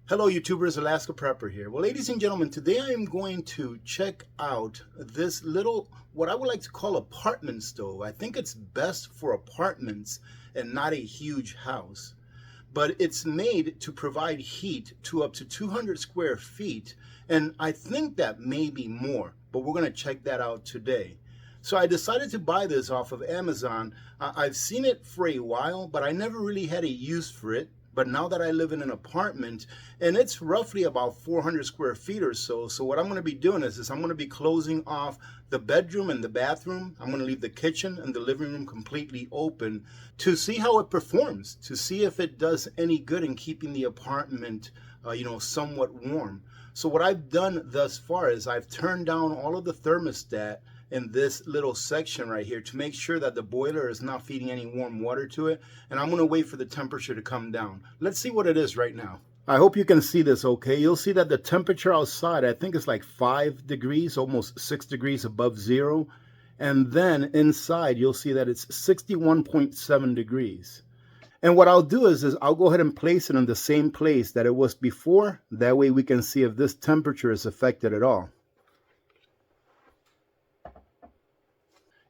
Hello YouTubers, Alaska Prepper here. Well, ladies and gentlemen, today I am going to check out this little, what I would like to call apartment stove. I think it's best for apartments and not a huge house. But it's made to provide heat to up to 200 square feet, and I think that may be more, but we're going to check that out today. So I decided to buy this off of Amazon. I've seen it for a while, but I never really had a use for it. But now that I live in an apartment, and it's roughly about 400 square feet or so, so what I'm going to be doing is I'm going to be closing off the bedroom and the bathroom. I'm going to leave the kitchen and the living room completely open to see how it performs, to see if it does any good in keeping the apartment, somewhat warm. So what I've done thus far is I've turned down all of the thermostat in this little section right here to make sure that the boiler is not feeding any warm water to it, and I'm going to wait for the temperature to come down. Let's see what it is right now. I hope you can see this okay. You'll see that the temperature outside, I think it's like 5 degrees, almost 6 degrees above zero, and then inside you'll see that it's 61.7 degrees. And what I'll do is I'll go ahead and place it in the same place that it was before. That way we can see if this temperature is affected at all.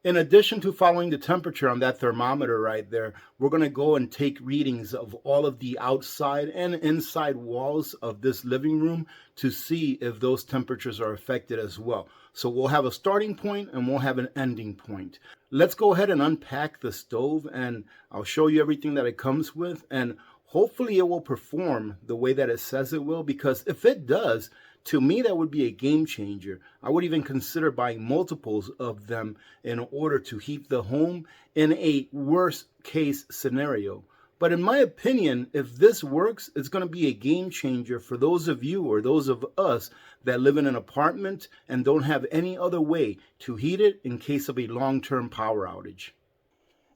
In addition to following the temperature on that thermometer right there, we're going to go and take readings of all of the outside and inside walls of this living room to see if those temperatures are affected as well. So we'll have a starting point and we'll have an ending point. Let's go ahead and unpack the stove, and I'll show you everything that it comes with, and hopefully it will perform the way that it says it will, because if it does, to me, that would be a game changer. I would even consider buying multiples of them in order to heat the home in a worst case scenario. But in my opinion, if this works, it's going to be a game changer for those of you or those of us that live in an apartment and don't have any other way to heat it in case of a long-term power outage.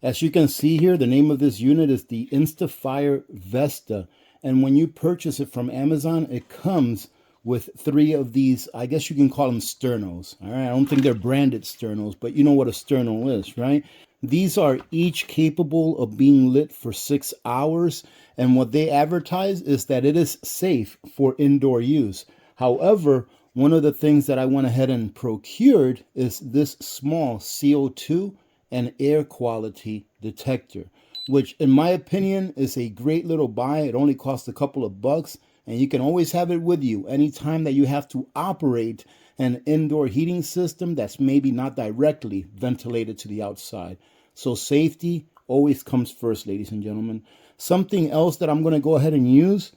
As you can see here, the name of this unit is the InstaFire Vesta. And when you purchase it from Amazon, it comes with 3 of these, I guess you can call them sternos. All right, I don't think they're branded sternos, but you know what a sterno is, right? These are each capable of being lit for 6 hours, and what they advertise is that it is safe for indoor use. However, one of the things that I went ahead and procured is this small CO2 and air quality detector, which in my opinion is a great little buy. It only costs a couple of bucks. And you can always have it with you anytime that you have to operate an indoor heating system that's maybe not directly ventilated to the outside. So safety always comes first, ladies and gentlemen. Something else that I'm going to go ahead and use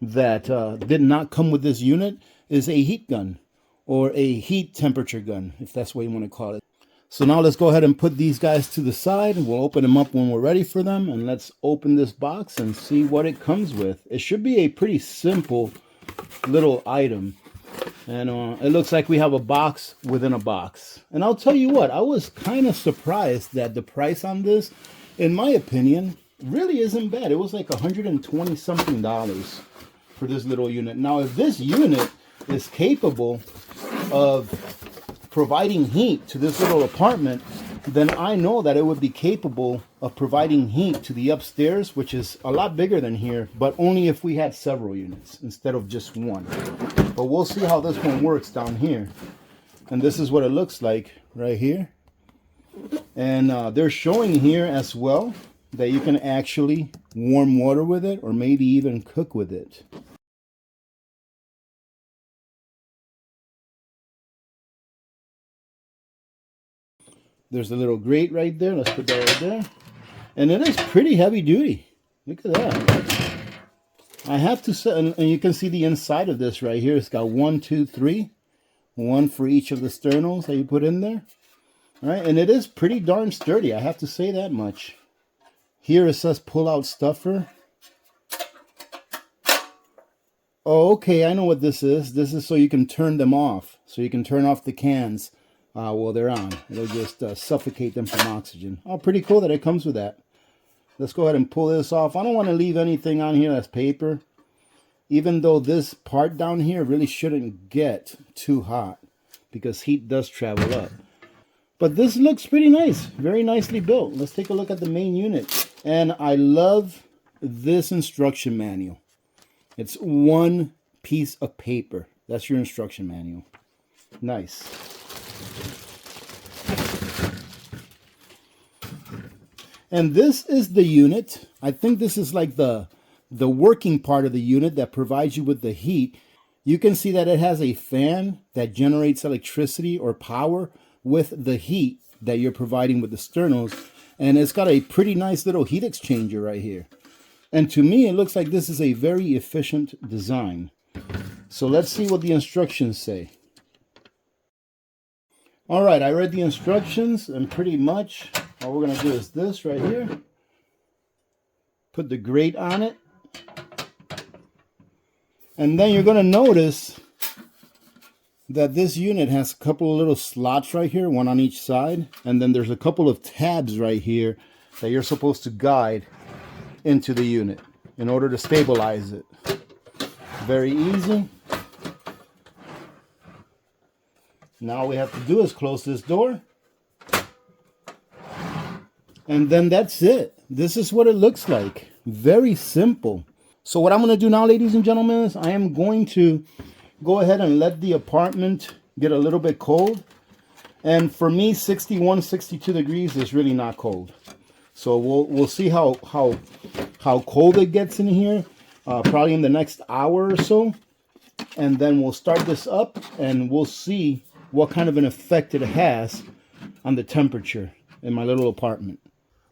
that did not come with this unit is a heat gun, or a heat temperature gun, if that's what you want to call it. So now let's go ahead and put these guys to the side. We'll open them up when we're ready for them. And let's open this box and see what it comes with. It should be a pretty simple little item. And it looks like we have a box within a box. And I'll tell you what, I was kind of surprised that the price on this, in my opinion, really isn't bad. It was like $120 something for this little unit. Now, if this unit is capable of providing heat to this little apartment, then I know that it would be capable of providing heat to the upstairs, which is a lot bigger than here, but only if we had several units instead of just one. But we'll see how this one works down here. And this is what it looks like right here. And they're showing here as well that you can actually warm water with it, or maybe even cook with it. There's a little grate right there. Let's put that right there. And it is pretty heavy duty. Look at that. I have to say, and you can see the inside of this right here. It's got 1, 2, 3. 1 for each of the sternos that you put in there. All right, and it is pretty darn sturdy. I have to say that much. Here it says pull out stuffer. Oh, okay, I know what this is. This is so you can turn them off. So you can turn off the cans while they're on. It'll just suffocate them from oxygen. Oh, pretty cool that it comes with that. Let's go ahead and pull this off. I don't want to leave anything on here that's paper, even though this part down here really shouldn't get too hot because heat does travel up. But this looks pretty nice, very nicely built. Let's take a look at the main unit. And I love this instruction manual. It's one piece of paper. That's your instruction manual. Nice. And this is the unit. I think this is like the working part of the unit that provides you with the heat. You can see that it has a fan that generates electricity or power with the heat that you're providing with the sternos. And it's got a pretty nice little heat exchanger right here. And to me, it looks like this is a very efficient design. So let's see what the instructions say. All right, I read the instructions, and pretty much all we're going to do is this right here. Put the grate on it. And then you're going to notice that this unit has a couple of little slots right here, one on each side. And then there's a couple of tabs right here that you're supposed to guide into the unit in order to stabilize it. Very easy. Now all we have to do is close this door. And then that's it. This is what it looks like. Very simple. So what I'm going to do now, ladies and gentlemen, is I am going to go ahead and let the apartment get a little bit cold. And for me, 61, 62 degrees is really not cold. So we'll see how cold it gets in here, probably in the next hour or so. And then we'll start this up and we'll see what kind of an effect it has on the temperature in my little apartment.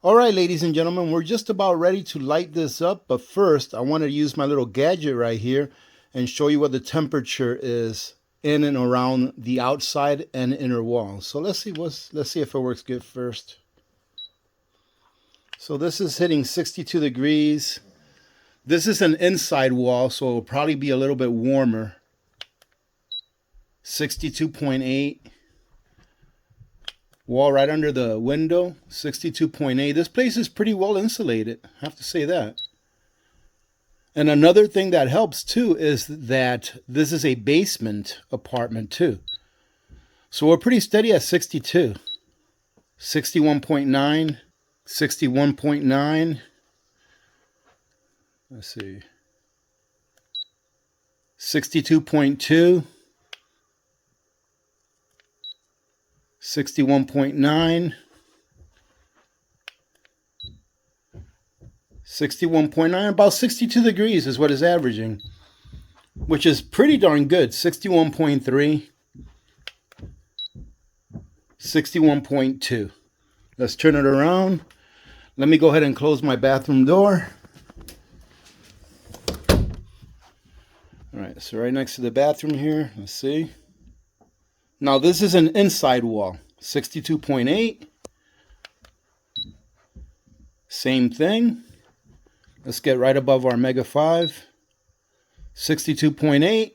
All right, ladies and gentlemen, we're just about ready to light this up. But first, I want to use my little gadget right here and show you what the temperature is in and around the outside and inner wall. So let's see if it works good first. So this is hitting 62 degrees. This is an inside wall, so it'll probably be a little bit warmer. 62.8. Wall right under the window, 62.8. This place is pretty well insulated, I have to say that. And another thing that helps too is that this is a basement apartment too. So we're pretty steady at 62. 61.9, 61.9. Let's see. 62.2. 61.9. 61.9, about 62 degrees is what it's averaging, which is pretty darn good. 61.3, 61.2. Let's turn it around. Let me go ahead and close my bathroom door. All right, so right next to the bathroom here, let's see. Now this is an inside wall, 62.8. Same thing. Let's get right above our Mega 5. 62.8.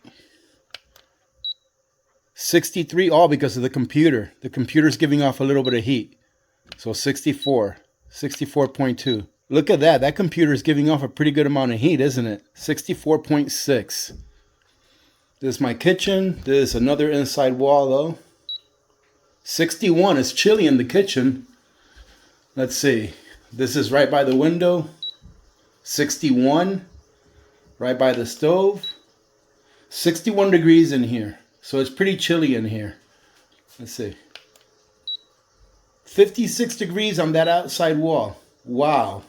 63, all because of the computer. The computer's giving off a little bit of heat. So 64. 64.2. Look at that. That computer is giving off a pretty good amount of heat, isn't it? 64.6. This is my kitchen. This is another inside wall, though. 61. It's chilly in the kitchen. Let's see. This is right by the window. 61. Right by the stove. 61 degrees in here. So it's pretty chilly in here. Let's see. 56 degrees on that outside wall. Wow.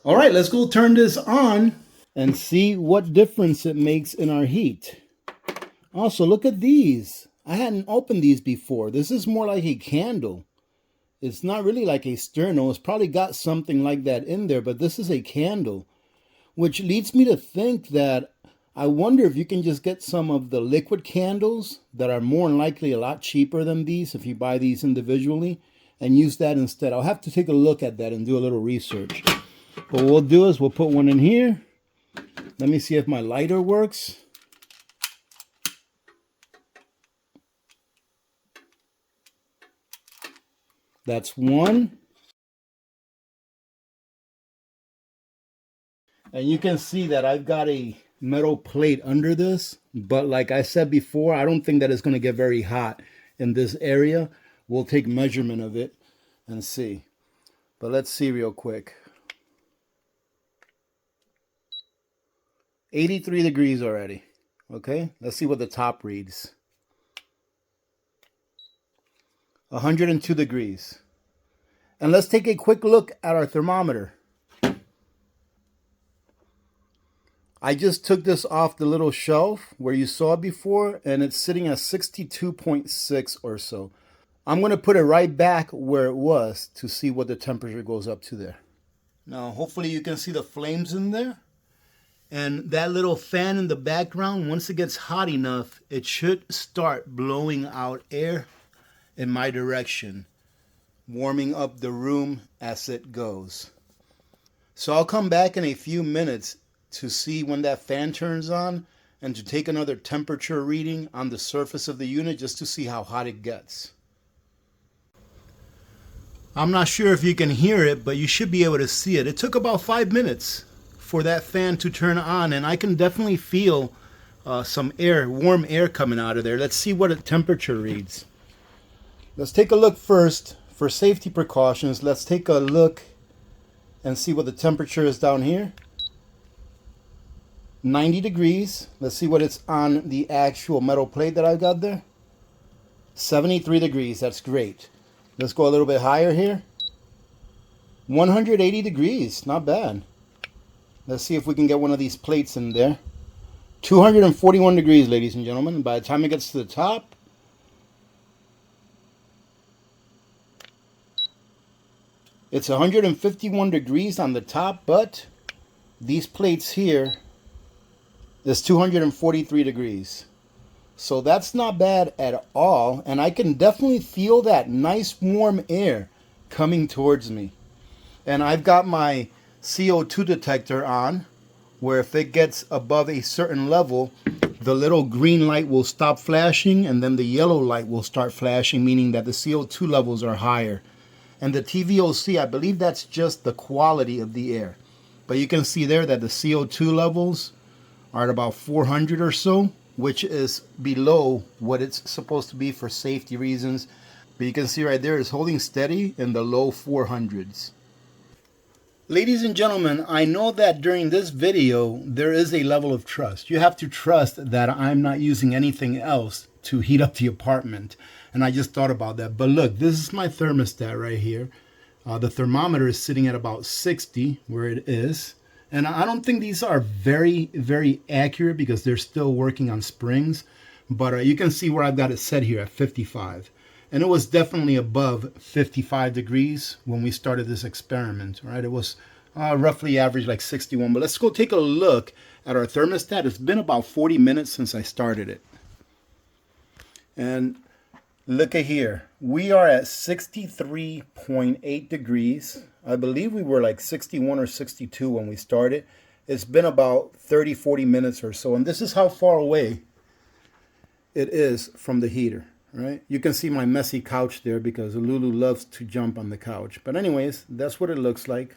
All right, let's go turn this on and see what difference it makes in our heat. Also, look at these. I hadn't opened these before. This is more like a candle. It's not really like a sterno. It's probably got something like that in there, but this is a candle, which leads me to think that I wonder if you can just get some of the liquid candles that are more than likely a lot cheaper than these if you buy these individually and use that instead. I'll have to take a look at that and do a little research. But what we'll do is we'll put one in here. Let me see if my lighter works. That's one. And you can see that I've got a metal plate under this. But like I said before, I don't think that it's going to get very hot in this area. We'll take measurement of it and see. But let's see real quick. 83 degrees already. Okay, let's see what the top reads. 102 degrees. And let's take a quick look at our thermometer. I just took this off the little shelf where you saw it before, and it's sitting at 62.6 or so. I'm going to put it right back where it was to see what the temperature goes up to there. Now, hopefully you can see the flames in there. And that little fan in the background, once it gets hot enough, it should start blowing out air in my direction, warming up the room as it goes. So I'll come back in a few minutes to see when that fan turns on and to take another temperature reading on the surface of the unit just to see how hot it gets. I'm not sure if you can hear it, but you should be able to see it. It took about 5 minutes for that fan to turn on, and I can definitely feel some air, warm air coming out of there. Let's see what a temperature reads. Let's take a look first for safety precautions. Let's take a look and see what the temperature is down here. 90 degrees. Let's see what it's on the actual metal plate that I've got there. 73 degrees. That's great. Let's go a little bit higher here. 180 degrees. Not bad. Let's see if we can get one of these plates in there. 241 degrees, ladies and gentlemen. By the time it gets to the top, it's 151 degrees on the top, but these plates here is 243 degrees. So that's not bad at all, and I can definitely feel that nice warm air coming towards me. And I've got my CO2 detector on, where if it gets above a certain level, the little green light will stop flashing and then the yellow light will start flashing, meaning that the CO2 levels are higher. And the TVOC, I believe that's just the quality of the air. But you can see there that the CO2 levels are at about 400 or so, which is below what it's supposed to be for safety reasons. But you can see right there it's holding steady in the low 400s. Ladies and gentlemen, I know that during this video, there is a level of trust. You have to trust that I'm not using anything else to heat up the apartment. And I just thought about that. But look, this is my thermostat right here. The thermometer is sitting at about 60 where it is. And I don't think these are very, very accurate because they're still working on springs. But you can see where I've got it set here at 55. And it was definitely above 55 degrees when we started this experiment, right? It was roughly average like 61. But let's go take a look at our thermostat. It's been about 40 minutes since I started it. And look at here. We are at 63.8 degrees. I believe we were like 61 or 62 when we started. It's been about 30, 40 minutes or so. And this is how far away it is from the heater. Right? You can see my messy couch there because Lulu loves to jump on the couch. But anyways, that's what it looks like.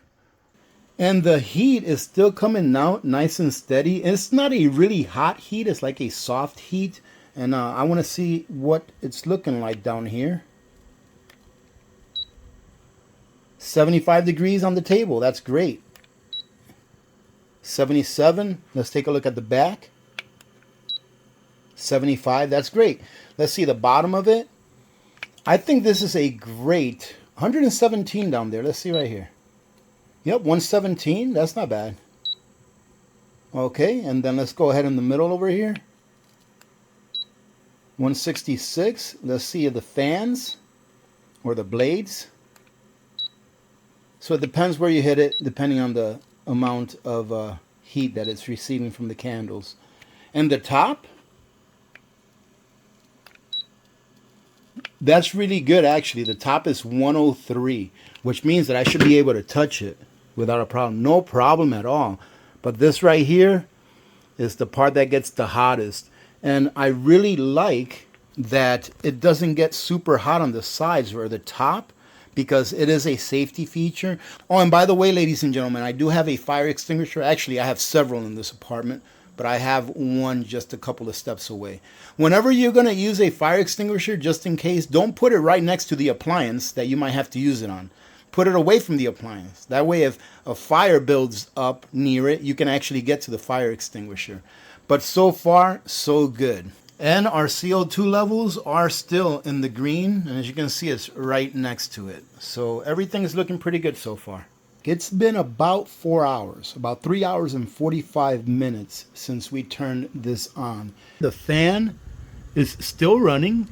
And the heat is still coming out nice and steady. It's not a really hot heat. It's like a soft heat. And I want to see what it's looking like down here. 75 degrees on the table. That's great. 77. Let's take a look at the back. 75. That's great. Let's see the bottom of it. I think this is a great 117 down there. Let's see right here. Yep, 117. That's not bad. Okay, and then let's go ahead in the middle over here. 166. Let's see the fans or the blades. So it depends where you hit it, depending on the amount of heat that it's receiving from the candles. And the top, that's really good actually. The top is 103, which means that I should be able to touch it without a problem. No problem at all. But this right here is the part that gets the hottest. And I really like that it doesn't get super hot on the sides or the top, because it is a safety feature. Oh, and by the way, ladies and gentlemen, I do have a fire extinguisher. Actually, I have several in this apartment, but I have one just a couple of steps away. Whenever you're going to use a fire extinguisher, just in case, don't put it right next to the appliance that you might have to use it on. put it away from the appliance. That way, if a fire builds up near it, you can actually get to the fire extinguisher. But so far, so good. And our CO2 levels are still in the green. And as you can see, it's right next to it. So everything is looking pretty good so far. It's been about 4 hours, about 3 hours and 45 minutes since we turned this on. The fan is still running.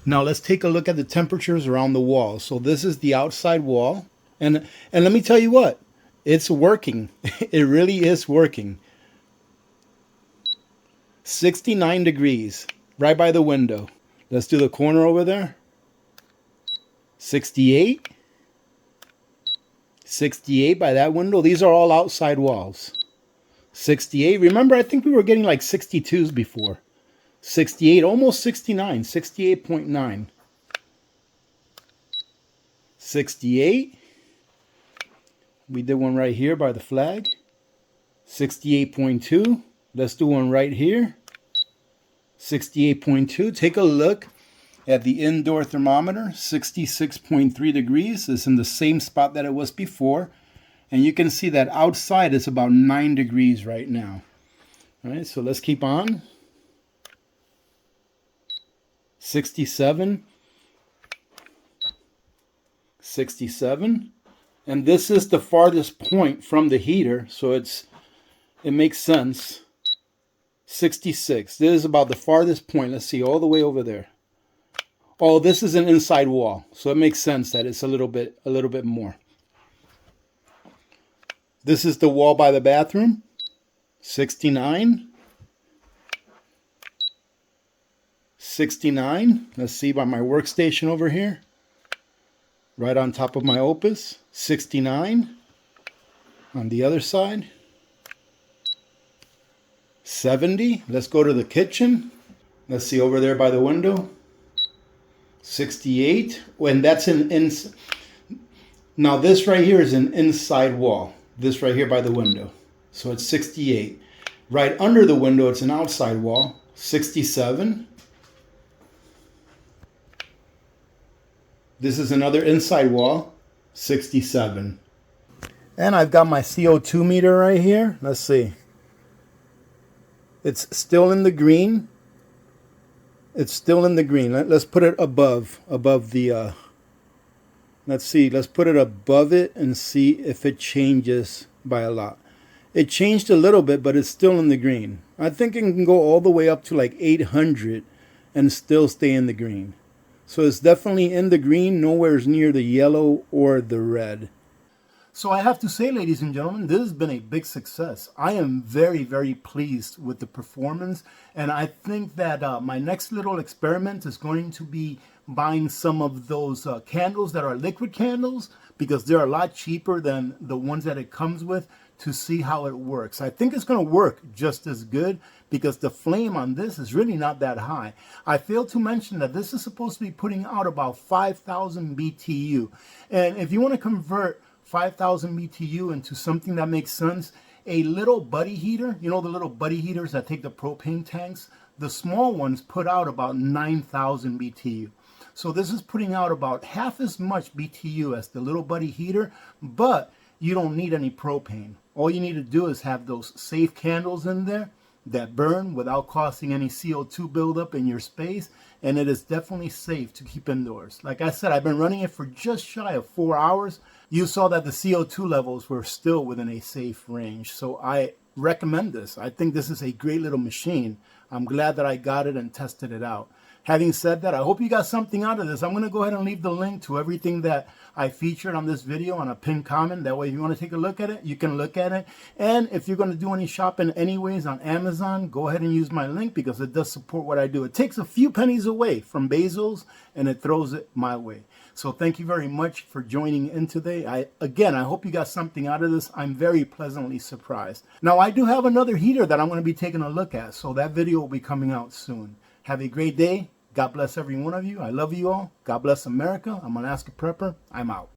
Now let's take a look at the temperatures around the wall. So this is the outside wall. And let me tell you what, it's working. It really is working. 69 degrees right by the window. Let's do the corner over there. 68. 68 by that window. These are all outside walls. 68. Remember, I think we were getting like 62s before. 68, almost 69. 68.9. 68. We did one right here by the flag. 68.2. Let's do one right here. 68.2. Take a look at the indoor thermometer. 66.3 degrees. It's in the same spot that it was before. And you can see that outside it's about 9 degrees right now. All right, so let's keep on. 67. 67. And this is the farthest point from the heater, so it makes sense. 66. This is about the farthest point. Let's see, all the way over there. Oh, this is an inside wall, so it makes sense that it's a little bit more. This is the wall by the bathroom. 69. 69. Let's see by my workstation over here. Right on top of my OUPES. 69. On the other side. 70. Let's go to the kitchen. Let's see over there by the window. 68. When that's now this right here is an inside wall. This right here by the window. So it's 68. Right under the window, it's an outside wall. 67. This is another inside wall. 67. And I've got my CO2 meter right here. Let's see. It's still in the green. It's still in the green. Let's put it above the, let's see, let's put it above it and see if it changes by a lot. It changed a little bit, but it's still in the green. I think it can go all the way up to like 800 and still stay in the green. So it's definitely in the green, nowhere near the yellow or the red. So I have to say, ladies and gentlemen, this has been a big success. I am very, very pleased with the performance. And I think that my next little experiment is going to be buying some of those candles that are liquid candles, because they're a lot cheaper than the ones that it comes with, to see how it works. I think it's going to work just as good because the flame on this is really not that high. I failed to mention that this is supposed to be putting out about 5,000 BTU. And if you want to convert 5,000 BTU into something that makes sense, a little buddy heater, you know the little buddy heaters that take the propane tanks, the small ones put out about 9,000 BTU. So this is putting out about half as much BTU as the little buddy heater, but you don't need any propane. All you need to do is have those safe candles in there that burn without causing any CO2 buildup in your space, and it is definitely safe to keep indoors. Like I said, I've been running it for just shy of 4 hours. You saw that the CO2 levels were still within a safe range, so I recommend this. I think this is a great little machine. I'm glad that I got it and tested it out. Having said that, I hope you got something out of this. I'm going to go ahead and leave the link to everything that I featured on this video on a pinned comment. That way, if you want to take a look at it, you can look at it. And if you're going to do any shopping anyways on Amazon, go ahead and use my link because it does support what I do. It takes a few pennies away from Basil's and it throws it my way. So thank you very much for joining in today. I hope you got something out of this. I'm very pleasantly surprised. Now, I do have another heater that I'm going to be taking a look at, so that video will be coming out soon. Have a great day. God bless every one of you. I love you all. God bless America. I'm Alaska Prepper. I'm out.